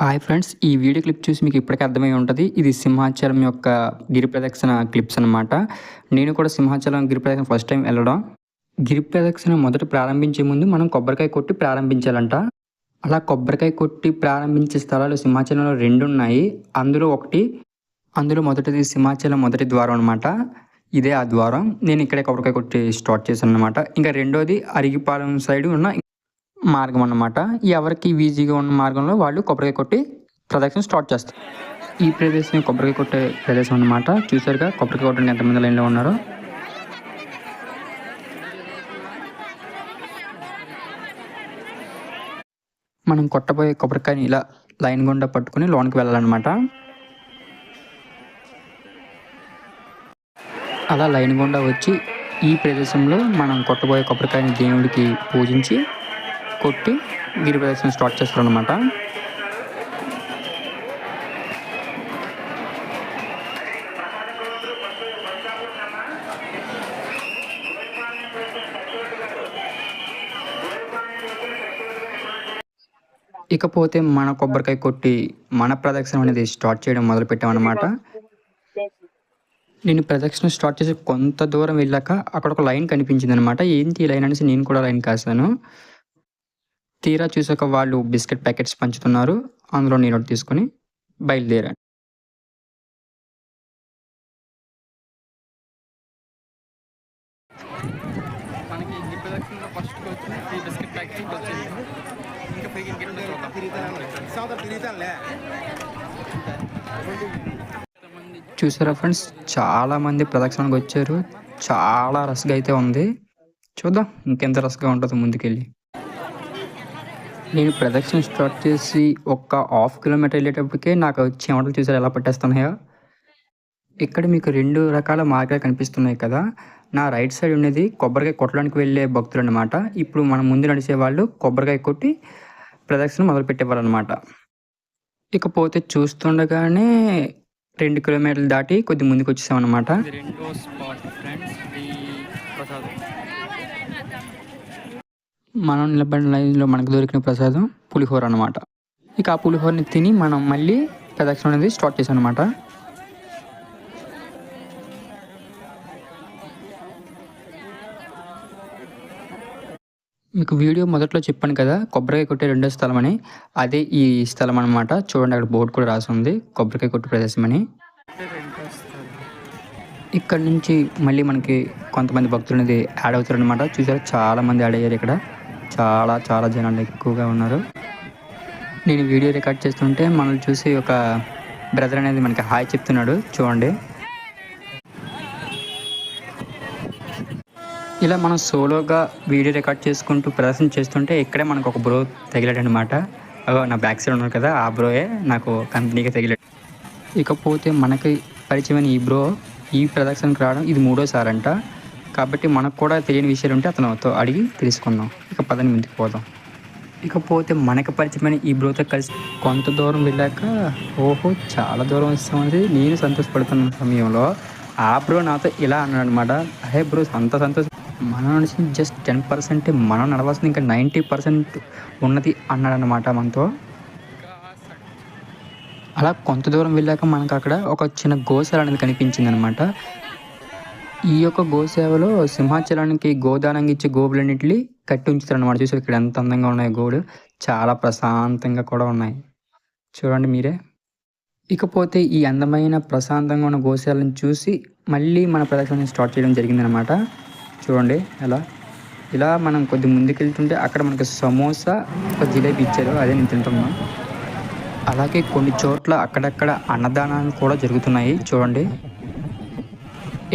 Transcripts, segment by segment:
Hi friends, ఈ video clip చూసి మీకు ఇప్పటికే అర్థమై ఉంటది. ఇది సింహాచలం యొక్క గిరి ప్రదక్షిణ క్లిప్స్ అనమాట. నేను కూడా సింహాచలం గిరి ప్రదక్షిణ ఫస్ట్ టైం వెళ్ళడం. గిరి ప్రదక్షిణ మొదట ప్రారంభించే ముందు మనం కొబ్బరికాయ కొట్టి ప్రారంభించాలంట. అలా కొబ్బరికాయ కొట్టి ప్రారంభించే స్థలాలు సింహాచలంలో 2 ఉన్నాయి. అందులో మొదటిది సింహాచలం మొదటి ద్వారం అనమాట. ఇదే ఆ ద్వారం. నేను ఇక్కడే కొబ్బరికాయ కొట్టి స్టార్ట్ చేశాను అనమాట. ఇంకా రెండోది అరిగిపాలెం సైడ్ ఉన్న మార్గం అన్నమాట. ఎవరికి ఈజీగా ఉన్న మార్గంలో వాళ్ళు కొబ్బరికాయ కొట్టి ప్రదక్షిణ స్టార్ట్ చేస్తారు. ఈ ప్రదేశం కొబ్బరికాయ కొట్టే ప్రదేశం అన్నమాట. చూసారుగా కొబ్బరికాయ కొట్టడానికి ఎంతమంది లైన్లో ఉన్నారో. మనం కొట్టబోయే కొబ్బరికాయని ఇలా లైన్ గుండా పట్టుకుని లోనికి వెళ్ళాలన్నమాట. అలా లైన్ గుండా వచ్చి ఈ ప్రదేశంలో మనం కొట్టబోయే కొబ్బరికాయని దేవుడికి పూజించి కొట్టి గిరి ప్రదక్షిణ స్టార్ట్ చేస్తారు అనమాట. ఇకపోతే మన కొబ్బరికాయ కొట్టి మన ప్రదక్షిణ అనేది స్టార్ట్ చేయడం మొదలు పెట్టామన్నమాట. నేను ప్రదక్షిణ స్టార్ట్ చేసి కొంత దూరం వెళ్ళాక అక్కడ ఒక లైన్ కనిపించింది అనమాట. ఏంటి ఈ లైన్ అనేసి నేను కూడా లైన్ కాసాను. తీరా చూసాక వాళ్ళు బిస్కెట్ ప్యాకెట్స్ పంచుతున్నారు. అందులో నేను ఒకటి తీసుకొని బయలుదేరాను. మనకి ఈ ప్రదక్షిణలో ఫస్ట్ వచ్చిన 3 బిస్కెట్ ప్యాకెట్స్ వచ్చింది. ఇంకా ఫ్రీ చూసారా ఫ్రెండ్స్, చాలా మంది ప్రదక్షిణకు వచ్చారు. చాలా రష్గా అయితే ఉంది. చూద్దాం ఇంకెంత రష్గా ఉంటుందో ముందుకెళ్ళి. నేను ప్రదక్షిణ స్టార్ట్ చేసి ఒక ½ కిలోమీటర్ వెళ్ళేటప్పటికే నాకు చెమటలు చూసారు ఎలా పట్టేస్తున్నాయో. ఇక్కడ మీకు 2 రకాల మార్గాలు కనిపిస్తున్నాయి కదా. నా రైట్ సైడ్ ఉన్నది కొబ్బరికాయ కొట్టడానికి వెళ్ళే భక్తులు అనమాట. ఇప్పుడు మనం ముందు నడిచే వాళ్ళు కొబ్బరికాయ కొట్టి ప్రదక్షిణ మొదలు పెట్టేవాళ్ళు అనమాట. ఇకపోతే చూస్తుండగానే 2 కిలోమీటర్లు దాటి కొద్ది ముందుకు వచ్చేసామన్నమాట. మనం నిలబడిన లైన్లో మనకు దొరికిన ప్రసాదం పులిహోర అనమాట. ఇక ఆ పులిహోరని తిని మనం మళ్ళీ ప్రదక్షిణ అనేది స్టార్ట్ చేసాం అనమాట. మీకు వీడియో మొదట్లో చెప్పాను కదా కొబ్బరికాయ కొట్టే 2వ స్థలం అని. అదే ఈ స్థలం అనమాట. చూడండి అక్కడ బోర్డు కూడా రాసి ఉంది కొబ్బరికాయ కొట్టే ప్రదేశం అని. ఇక్కడ నుంచి మళ్ళీ మనకి కొంతమంది భక్తులు అనేది యాడ్ అవుతారు అనమాట. చూసారా చాలా మంది యాడ్ అయ్యారు. ఇక్కడ చాలా జనాలు ఎక్కువగా ఉన్నారు. నేను వీడియో రికార్డ్ చేస్తుంటే మనల్ని చూసి ఒక బ్రదర్ అనేది మనకి హాయ్ చెప్తున్నాడు చూడండి. ఇలా మనం సోలోగా వీడియో రికార్డ్ చేసుకుంటూ ప్రదర్శన చేస్తుంటే ఇక్కడే మనకు ఒక బ్రో తగిలాడు అనమాట. నా బ్యాక్ సైడ్ ఉన్నారు కదా, ఆ బ్రోయే నాకు కంపెనీగా తగిలాడు. ఇకపోతే మనకి పరిచయమైన ఈ బ్రో ఈ ప్రదర్శనకు రావడం ఇది 3వసారి అంట. కాబట్టి మనకు కూడా తెలియని విషయాలు ఉంటే అతనితో అడిగి తెలుసుకుందాం. ఇక పదని ముందుకు పోదాం. ఇకపోతే మనకు పరిచయమైన ఈ బ్రోతో కలిసి కొంత దూరం వెళ్ళాక ఓహో చాలా దూరం వస్తామని నేను సంతోషపడుతున్న సమయంలో ఆ బ్రో నాతో ఇలా అన్నాడు అనమాట. అదే బ్రో అంత సంతోషం, మనం నడిచింది జస్ట్ 10%, మనం నడవాల్సింది ఇంకా 90% ఉన్నది అన్నాడు అనమాట మనతో. అలా కొంత దూరం వెళ్ళాక మనకు అక్కడ ఒక చిన్న గోశాల అనేది కనిపించింది అనమాట. ఈ యొక్క గోసేవలో సింహాచలానికి గోదానంగా ఇచ్చే గోవులన్నింటినీ కట్టి ఉంచుతారు అనమాట. చూసారు ఇక్కడ ఎంత అందంగా ఉన్నాయి గోవులు, చాలా ప్రశాంతంగా కూడా ఉన్నాయి చూడండి మీరే. ఇకపోతే ఈ అందమైన ప్రశాంతంగా ఉన్న గోశాలను చూసి మళ్ళీ మన ప్రదక్షిణ స్టార్ట్ చేయడం జరిగిందనమాట. చూడండి ఇలా మనం కొద్ది ముందుకెళ్తుంటే అక్కడ మనకి సమోసా ఒక జిలేబీ ఇచ్చారు, అదే నేను తింటున్నాను. అలాగే కొన్ని చోట్ల అక్కడక్కడ అన్నదానాలు కూడా జరుగుతున్నాయి చూడండి.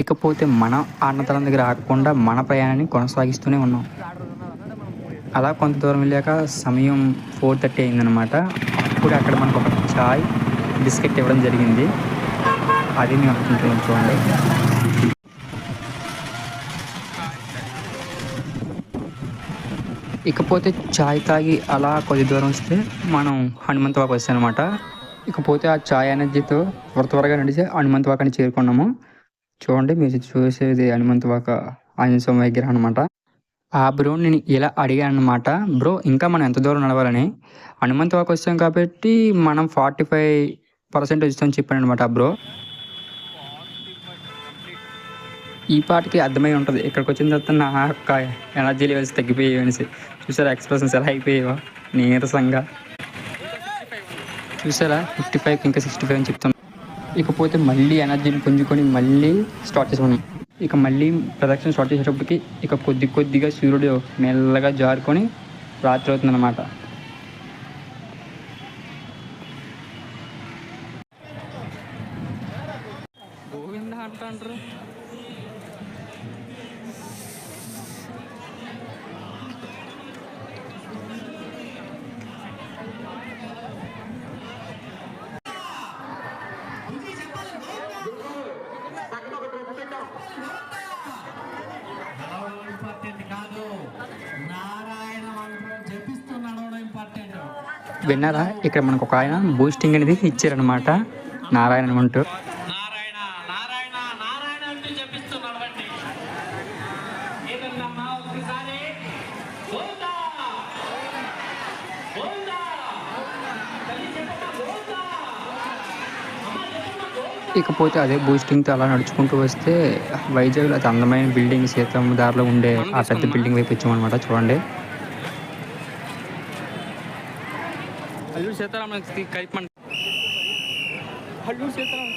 ఇకపోతే మనం అన్నదానం దగ్గర ఆగకుండా మన ప్రయాణాన్ని కొనసాగిస్తూనే ఉన్నాం. అలా కొంత దూరం వెళ్ళాక సమయం 4:30 అయిందనమాట. అప్పుడు అక్కడ మనకు ఒక చాయ్ బిస్కెట్ ఇవ్వడం జరిగింది. అది మేము అనుకుంటున్నాం చూడండి. ఇకపోతే చాయ్ తాగి అలా కొద్ది దూరం వస్తే మనం హనుమంతవాక వచ్చామన్నమాట. ఇకపోతే ఆ చాయ్ ఎనర్జీతో త్వరగా నడిచి హనుమంతవాకని చేరుకున్నాము. చూడండి మీరు చూసేది హనుమంతవాక ఆంజనేయ స్వామి విగ్రహం అనమాట. ఆ బ్రోని నేను ఇలా అడిగాననమాట. బ్రో ఇంకా మనం ఎంత దూరం నడవాలని. హనుమంత వాక్ వచ్చాం కాబట్టి మనం 45% వచ్చామని చెప్పాననమాట ఆ బ్రో. ఈ పాటకి అర్థమై ఉంటది. ఇక్కడికొచ్చిన తర్వాత నా యొక్క ఎనర్జీ లెవెల్స్ తగ్గిపోయాయి అనేసి. చూసారా ఎక్స్‌ప్రెషన్స్ ఎలా అయిపోయాయో నీరసంగా. చూసారా 55కి ఇంకా 65 అని చెప్తున్నా. ఇకపోతే మళ్ళీ ఎనర్జీని పుంజుకొని మళ్ళీ స్టార్ట్ చేసాం. ఇక మళ్ళీ ప్రదక్షిణ స్టార్ట్ చేసేటప్పటికి ఇక కొద్దిగా సూర్యుడు మెల్లగా జారుకొని రాత్రి అవుతుందన్నమాట. గోవింద అంటారు. విన్నారా? ఇక్కడ మనకు ఒక ఆయన బూస్టింగ్ అనేది ఇచ్చారనమాట. నారాయణ అంటూ ఇకపోతే అదే బూస్టింగ్తో అలా నడుచుకుంటూ వస్తే వైజాగ్లో అతి అందమైన బిల్డింగ్ సీతమ్మ దారిలో ఉండే ఆ పెద్ద బిల్డింగ్ వైపు వచ్చామన్నమాట. చూడండి అల్లూరు సీతారామన్ కలిపి అల్లూరు సీతారామన్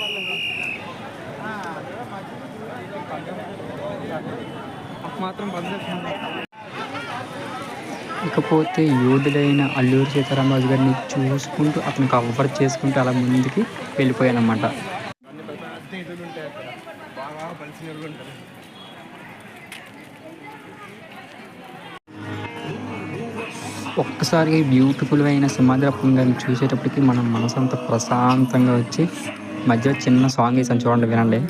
మాత్రం ఇకపోతే యోధుడైన అల్లూరి సీతారామరాజు గారిని చూసుకుంటూ అతను కవర్ చేసుకుంటూ అలా ముందుకి వెళ్ళిపోయానమాట. ఒక్కసారి బ్యూటిఫుల్ అయిన సింహాద్రి గారిని చూసేటప్పటికి మనం మనసంతా ప్రశాంతంగా వచ్చి మధ్యలో చిన్న సాంగ్ వేసాను చూడండి, వినండి.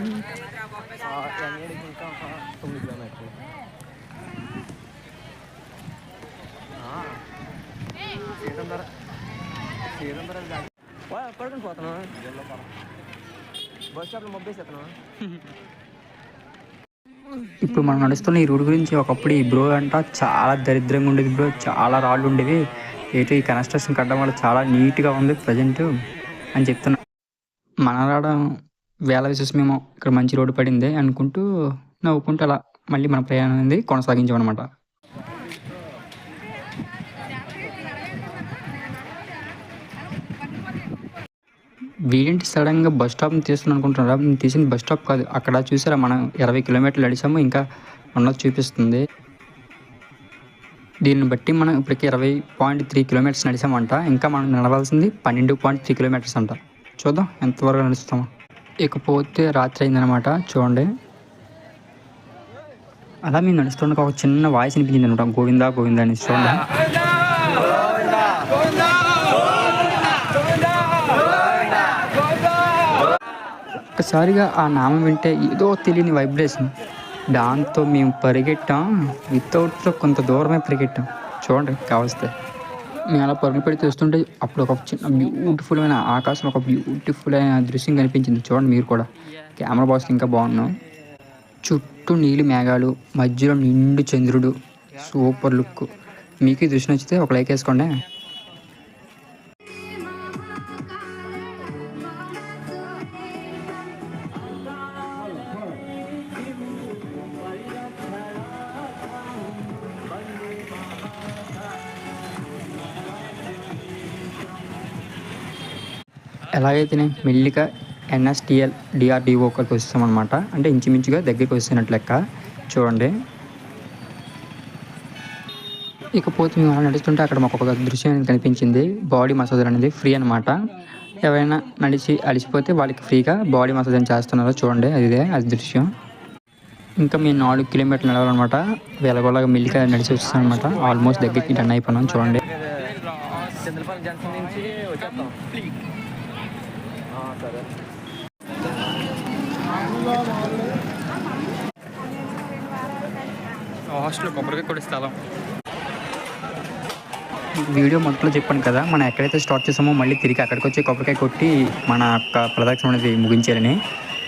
ఇప్పుడు మనం నడుస్తున్న ఈ రోడ్డు గురించి ఒకప్పుడు ఈ బ్రో అంట చాలా దరిద్రంగా ఉండేది బ్రో, చాలా రాళ్ళు ఉండేవి. ఏదో ఈ కన్స్ట్రక్షన్ కట్టడం వల్ల చాలా నీట్గా ఉంది ప్రజెంట్ అని చెప్తున్నా. మన రావడం వేల విశేషమేమో ఇక్కడ మంచి రోడ్డు పడింది అనుకుంటూ నవ్వుకుంటూ అలా మళ్ళీ మన ప్రయాణం అనేది కొనసాగించామన్నమాట. వీడింటి సడన్గా బస్ స్టాప్ని తీస్తున్నాను అనుకుంటున్నారా? తీసింది బస్ స్టాప్ కాదు. అక్కడ చూసారా మనం 20 కిలోమీటర్లు నడిచాము, ఇంకా ఉన్నది చూపిస్తుంది. దీన్ని బట్టి మనం ఇప్పటికి 20.3 కిలోమీటర్స్ నడిచామంట. ఇంకా మనం నడవాల్సింది 12.3 కిలోమీటర్స్ అంట. చూద్దాం ఎంతవరకు నడుస్తామో. ఇకపోతే రాత్రి అయిందనమాట. చూడండి అలా మేము నడుస్తుండగా ఒక చిన్న వాయిస్ వినిపించింది అనమాట, గోవిందా గోవిందా అని. చూడండి ఒక్కసారిగా ఆ నామం వింటే ఏదో తెలియని వైబ్రేషన్, దాంతో మేము పరిగెట్టాం. వితౌట్లో కొంత దూరమే పరిగెట్టాం. చూడండి కావస్తే మేము అలా పరుగులు పెడితే వస్తుంటే అప్పుడు ఒక చిన్న బ్యూటిఫుల్ అయిన ఆకాశం, ఒక బ్యూటిఫుల్ అయిన దృశ్యం కనిపించింది. చూడండి మీరు కూడా. కెమెరా బాక్స్ ఇంకా బాగున్నాం. చుట్టూ నీలి మేఘాలు, మధ్యలో నిండు చంద్రుడు, సూపర్ లుక్. మీకు ఈ దృశ్యం నచ్చితే ఒక లైక్ వేసుకోండి. ఎలాగైతే మెల్లిగా NSTL DRDOకి వస్తామన్నమాట. అంటే ఇంచుమించుగా దగ్గరికి వస్తున్నట్లు లెక్క. చూడండి ఇకపోతే మేము అలా నడుస్తుంటే అక్కడ మాకు ఒక దృశ్యం కనిపించింది. బాడీ మసాజ్ అనేది ఫ్రీ అనమాట. ఎవరైనా నడిచి అలిసిపోతే వాళ్ళకి ఫ్రీగా బాడీ మసాజ్ అని చేస్తున్నారు. చూడండి అది దృశ్యం. ఇంకా మేము 4 కిలోమీటర్లు నడవాలన్నమాట. వెలగొలగా మెల్లిగా నడిచి వస్తాం అనమాట. ఆల్మోస్ట్ దగ్గరికి డన్ అయిపోయినాం. చూడండి హాస్టల్ కొబ్బరికాయ కొడి స్థలం. వీడియో మొదట్లో చెప్పాను కదా, మనం ఎక్కడైతే స్టార్ట్ చేసామో మళ్ళీ తిరిగి అక్కడికి వచ్చి కొబ్బరికాయ కొట్టి మన యొక్క ప్రదక్షిణ అనేది ముగించాలని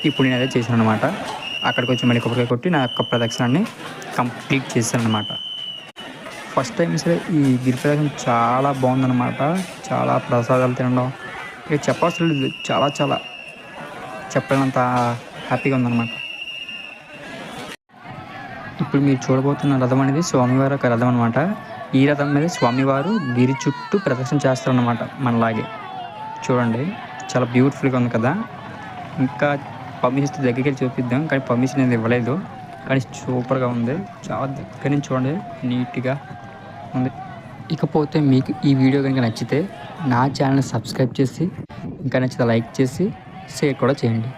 ఇప్పుడు నేను అదే చేశాను అనమాట. అక్కడికి వచ్చి మళ్ళీ కొబ్బరికాయ కొట్టి నా యొక్క ప్రదక్షిణాన్ని కంప్లీట్ చేశాను అనమాట. ఫస్ట్ టైం సరే ఈ గిరి ప్రదక్షిణ చాలా బాగుందన్నమాట. చాలా ప్రసాదాలు తినడం ఇక చెప్పాల్సిన లేదు. చాలా చాలా చెప్పలేనంత హ్యాపీగా ఉందన్నమాట. ఇప్పుడు మీరు చూడబోతున్న రథం అనేది స్వామివారి ఒక రథం అనమాట. ఈ రథం మీద స్వామివారు గిరి చుట్టూ ప్రదక్షిణ చేస్తారన్నమాట మనలాగే. చూడండి చాలా బ్యూటిఫుల్గా ఉంది కదా. ఇంకా పర్మిషన్ దగ్గరికి వెళ్ళి చూపిద్దాం, కానీ పర్మిషన్ అనేది ఇవ్వలేదు. కానీ సూపర్గా ఉంది, చాలా దగ్గర నుంచి చూడండి, నీట్గా ఉంది. ఇకపోతే మీకు ఈ వీడియో కనుక నచ్చితే నా ఛానల్ సబ్స్క్రైబ్ చేసి, ఇంకా నచ్చితే లైక్ చేసి షేర్ కూడా చేయండి.